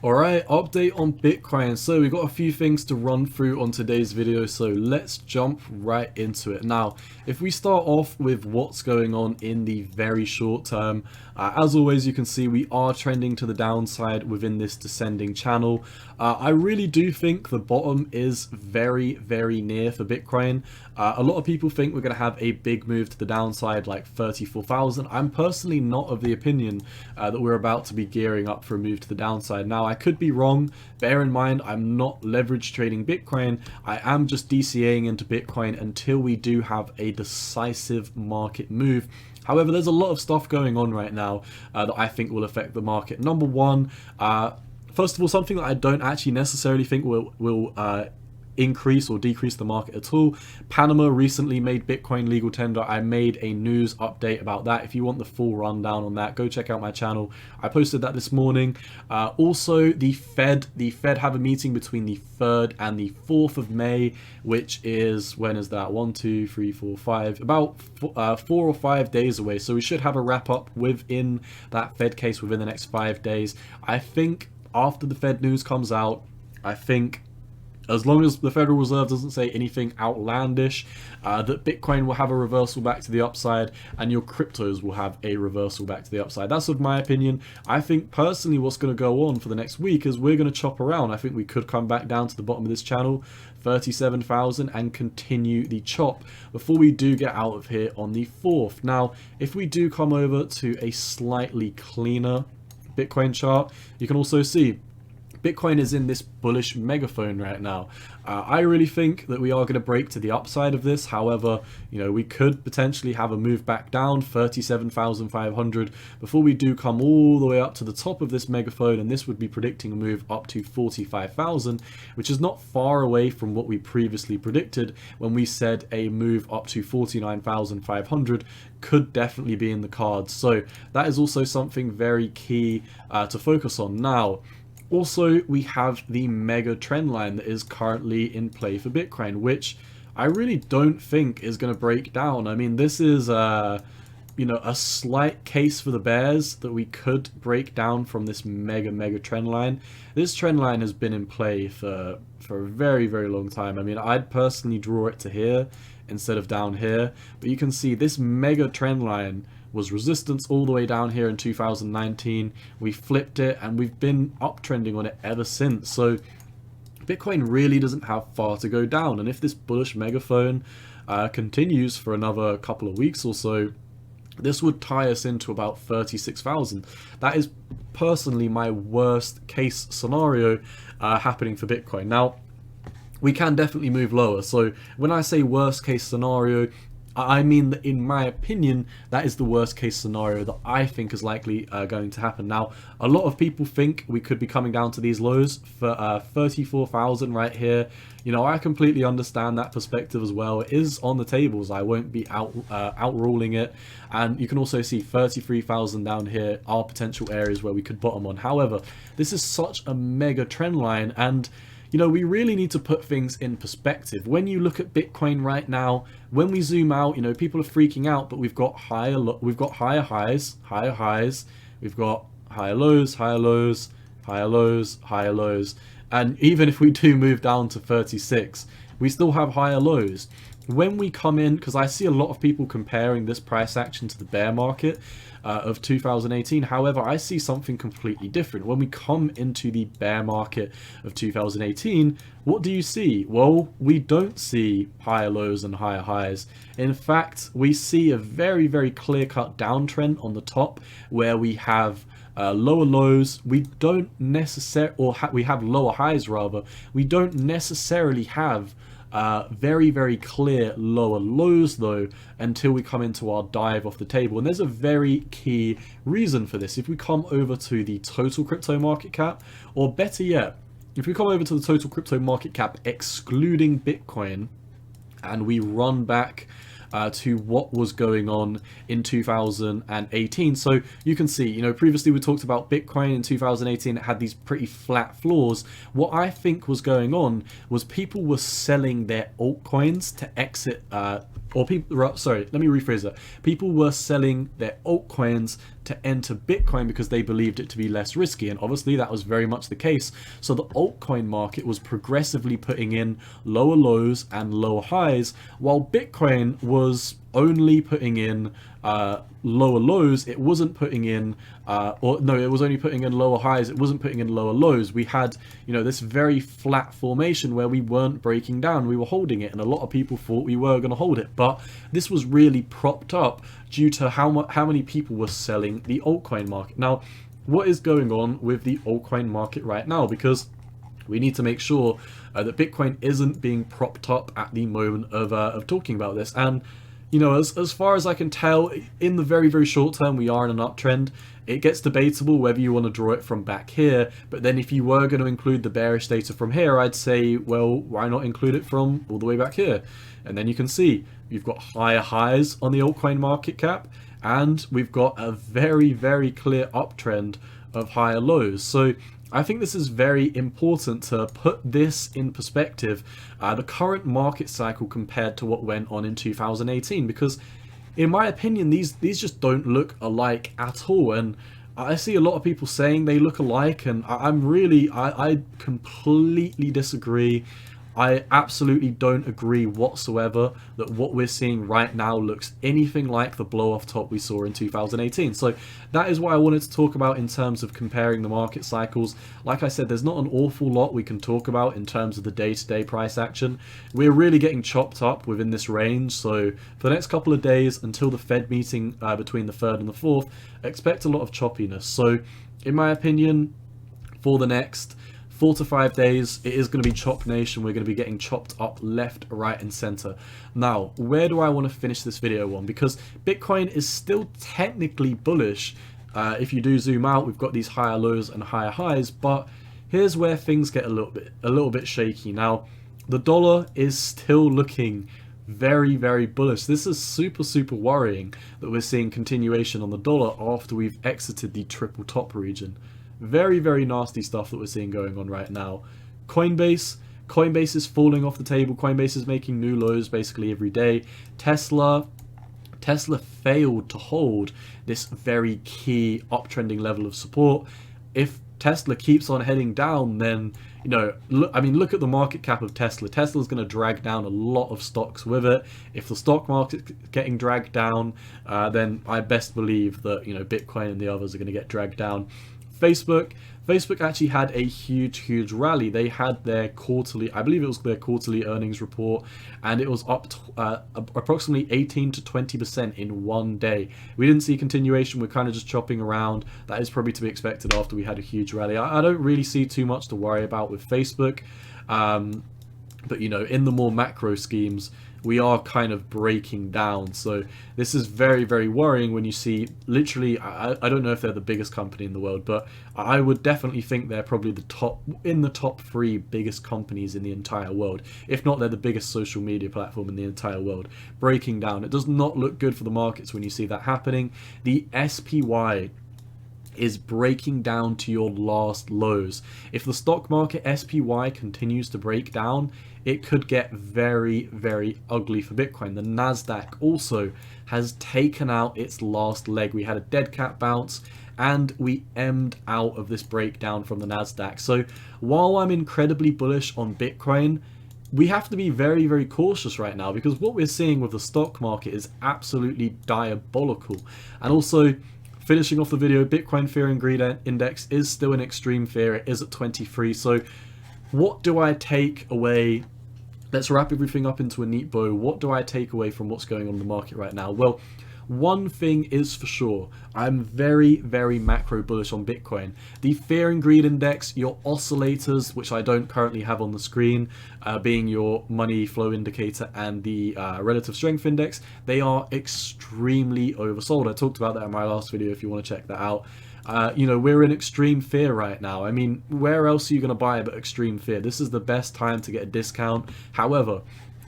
Alright, update on Bitcoin. So we've got a few things to run through on today's video, so let's jump right into it. Now, if we start off with what's going on in the very short term, as always you can see we are trending to the downside within this descending channel. I really do think the bottom is very near for Bitcoin. A lot of people think we're going to have a big move to the downside like 34,000. I'm personally not of the opinion that we're about to be gearing up for a move to the downside. Now, I could be wrong. Bear in mind, I'm not leverage trading Bitcoin. I am just DCAing into Bitcoin until we do have a decisive market move. However, there's a lot of stuff going on right now that I think will affect the market. Number one, first of all, something that I don't actually necessarily think will increase or decrease the market at all. Panama recently made Bitcoin legal tender. I made a news update about that. If you want the full rundown on that, go check out my channel. I posted that this morning. Also, the Fed have a meeting between the 3rd and the 4th of May, which is, when is that? 1, 2, 3, 4, 5, about 4 or 5 days away. So we should have a wrap up within that Fed case within the next 5 days. I think after the Fed news comes out, I think as long as the Federal Reserve doesn't say anything outlandish, that Bitcoin will have a reversal back to the upside and your cryptos will have a reversal back to the upside. That's of my opinion. I think personally what's going to go on for the next week is we're going to chop around. I think we could come back down to the bottom of this channel, 37,000, and continue the chop before we do get out of here on the 4th. Now, if we do come over to a slightly cleaner Bitcoin chart, you can also see Bitcoin is in this bullish megaphone right now. I really think that we are going to break to the upside of this. However, you know, we could potentially have a move back down 37,500 before we do come all the way up to the top of this megaphone, and this would be predicting a move up to 45,000, which is not far away from what we previously predicted when we said a move up to 49,500 could definitely be in the cards. So that is also something very key to focus on. Now, also, we have the mega trend line that is currently in play for Bitcoin, which I really don't think is going to break down. I mean, this is, you know, a slight case for the bears that we could break down from this mega trend line. This trend line has been in play for a very long time. I mean, I'd personally draw it to here instead of down here, but you can see this mega trend line was resistance all the way down here in 2019. We flipped it and we've been uptrending on it ever since. So Bitcoin really doesn't have far to go down, and if this bullish megaphone continues for another couple of weeks or so, this would tie us into about 36,000. That is personally my worst case scenario happening for Bitcoin. Now, we can definitely move lower. So when I say worst case scenario, I mean that in my opinion, that is the worst case scenario that I think is likely going to happen. Now, a lot of people think we could be coming down to these lows for 34,000 right here. You know, I completely understand that perspective as well. It is on the tables. I won't be outruling it. And you can also see 33,000 down here are potential areas where we could bottom on. However, this is such a mega trend line, and you know, we really need to put things in perspective. When you look at Bitcoin right now, when we zoom out, you know, people are freaking out, but we've got higher highs, we've got higher lows, higher lows, higher lows, higher lows. And even if we do move down to 36, we still have higher lows. When we come in, because I see a lot of people comparing this price action to the bear market of 2018. However, I see something completely different. When we come into the bear market of 2018, what do you see? Well, we don't see higher lows and higher highs. In fact, we see a very clear-cut downtrend on the top where we have lower lows. We don't necessarily, or we have lower highs rather. We don't necessarily have very clear lower lows though until we come into our dive off the table, and there's a very key reason for this. If we come over to the total crypto market cap, or better yet, if we come over to the total crypto market cap excluding Bitcoin, and we run back to what was going on in 2018. So you can see, you know, previously we talked about Bitcoin in 2018. It had these pretty flat floors. What I think was going on was people were selling their altcoins to exit or people, sorry, let me rephrase that. People were selling their altcoins to enter Bitcoin because they believed it to be less risky, and obviously that was very much the case. So the altcoin market was progressively putting in lower lows and lower highs, while Bitcoin was only putting in lower lows. It wasn't putting in it was only putting in lower highs. It wasn't putting in lower lows. We had, this very flat formation where we weren't breaking down, we were holding it, and a lot of people thought we were going to hold it, but this was really propped up due to how many people were selling the altcoin market. Now, what is going on with the altcoin market right now? Because we need to make sure that Bitcoin isn't being propped up at the moment of talking about this. And as far as I can tell, in the very, very short term, we are in an uptrend. It gets debatable whether you want to draw it from back here, but then if you were going to include the bearish data from here, I'd say, well, why not include it from all the way back here? And then you can see you've got higher highs on the altcoin market cap, and we've got a very, very clear uptrend of higher lows. So I think this is very important to put this in perspective, the current market cycle compared to what went on in 2018, because in my opinion, these just don't look alike at all. And I see a lot of people saying they look alike, and I completely disagree. I absolutely don't agree whatsoever that what we're seeing right now looks anything like the blow off top we saw in 2018. So that is what I wanted to talk about in terms of comparing the market cycles. Like I said, there's not an awful lot we can talk about in terms of the day-to-day price action. We're really getting chopped up within this range. So for the next couple of days until the Fed meeting between the 3rd and the 4th, expect a lot of choppiness. So in my opinion, for the next 4 to 5 days, it is going to be chop nation. We're going to be getting chopped up left, right, and center. Now, where do I want to finish this video on? Because Bitcoin is still technically bullish. If you do zoom out, we've got these higher lows and higher highs, but here's where things get a little bit shaky. Now, the dollar is still looking very, very bullish. This is super, super worrying that we're seeing continuation on the dollar after we've exited the triple top region. Very, very nasty stuff that we're seeing going on right now. Coinbase is falling off the table. Coinbase is making new lows basically every day. Tesla failed to hold this very key uptrending level of support. If Tesla keeps on heading down, then look at the market cap of Tesla. Tesla's going to drag down a lot of stocks with it. If the stock market's getting dragged down, then I best believe that Bitcoin and the others are going to get dragged down. Facebook actually had a huge rally. They had their quarterly, I believe it was their quarterly earnings report, and it was up approximately 18 to 20% in one day. We didn't see continuation. We're kind of just chopping around. That is probably to be expected after we had a huge rally. I don't really see too much to worry about with Facebook. But in the more macro schemes, we are kind of breaking down. So this is very, very worrying when you see literally, I don't know if they're the biggest company in the world, but I would definitely think they're probably the top 3 biggest companies in the entire world. If not, they're the biggest social media platform in the entire world. Breaking down. It does not look good for the markets when you see that happening. The SPY is breaking down to your last lows. If the stock market SPY continues to break down, it could get very, very ugly for Bitcoin. The Nasdaq also has taken out its last leg. We had a dead cat bounce and we emmed out of this breakdown from the Nasdaq. So while I'm incredibly bullish on Bitcoin, we have to be very, very cautious right now, because what we're seeing with the stock market is absolutely diabolical. And also, finishing off the video, Bitcoin Fear and Greed Index is still in extreme fear. It is at 23. So what do I take away? Let's wrap everything up into a neat bow. What do I take away from what's going on in the market right now? Well, one thing is for sure, I'm very, very macro bullish on Bitcoin. The Fear and Greed Index, your oscillators, which I don't currently have on the screen, being your money flow indicator and the relative strength index, they are extremely oversold. I talked about that in my last video if you want to check that out. We're in extreme fear right now. I mean, where else are you going to buy but extreme fear? This is the best time to get a discount. However,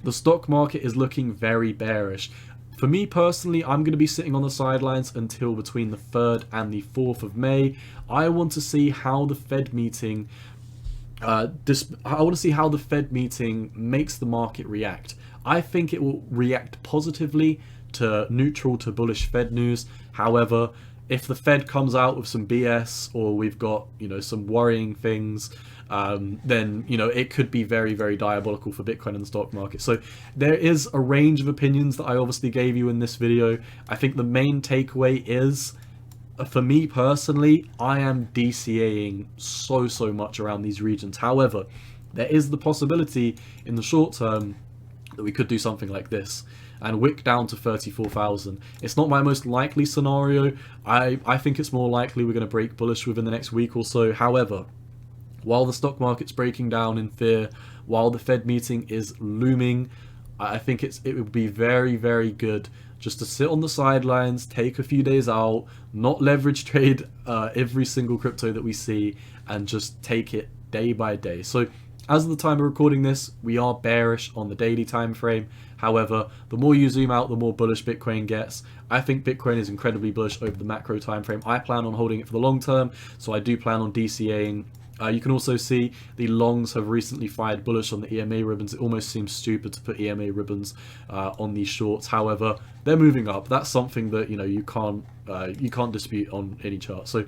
the stock market is looking very bearish. For me personally, I'm going to be sitting on the sidelines until between the 3rd and the 4th of May. I want to see how the Fed meeting makes the market react. I think it will react positively to neutral to bullish Fed news. However, if the Fed comes out with some BS, or we've got, you know, some worrying things, then, you know, it could be very, very diabolical for Bitcoin and the stock market. So there is a range of opinions that I obviously gave you in this video. I think the main takeaway is, for me personally, I am DCAing so much around these regions. However, there is the possibility in the short term that we could do something like this and wick down to 34,000. It's not my most likely scenario. I think it's more likely we're going to break bullish within the next week or so. However, while the stock market's breaking down in fear, while the Fed meeting is looming, I think it would be very, very good just to sit on the sidelines, take a few days out, not leverage trade every single crypto that we see, and just take it day by day. So as of the time of recording this, we are bearish on the daily time frame. However, the more you zoom out, the more bullish Bitcoin gets. I think Bitcoin is incredibly bullish over the macro time frame. I plan on holding it for the long term, so I do plan on DCAing. You can also see the longs have recently fired bullish on the EMA ribbons. It almost seems stupid to put EMA ribbons on these shorts. However, they're moving up. That's something that, you know, you can't dispute on any chart. So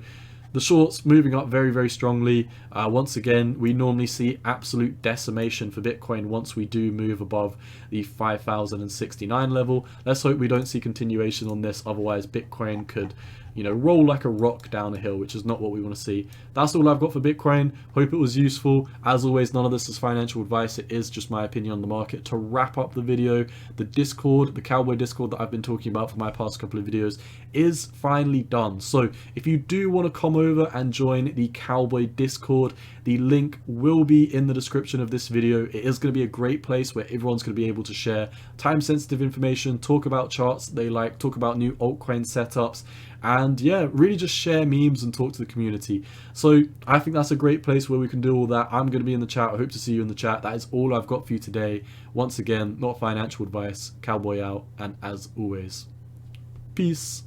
the shorts moving up very, very strongly. Once again, we normally see absolute decimation for Bitcoin once we do move above the 5,069 level. Let's hope we don't see continuation on this. Otherwise, Bitcoin could, you know, roll like a rock down a hill, which is not what we want to see. That's all I've got for Bitcoin. Hope it was useful. As always, none of this is financial advice. It is just my opinion on the market. To wrap up the video, the Discord, the Cowboy Discord that I've been talking about for my past couple of videos, is finally done. So if you do want to come over and join the Cowboy Discord, the link will be in the description of this video. It is going to be a great place where everyone's going to be able to share time-sensitive information, talk about charts they like, talk about new altcoin setups, and yeah, really just share memes and talk to the community. So I think that's a great place where we can do all that. I'm going to be in the chat. I hope to see you in the chat. That is all I've got for you today. Once again, not financial advice. Cowboy out, and as always, peace.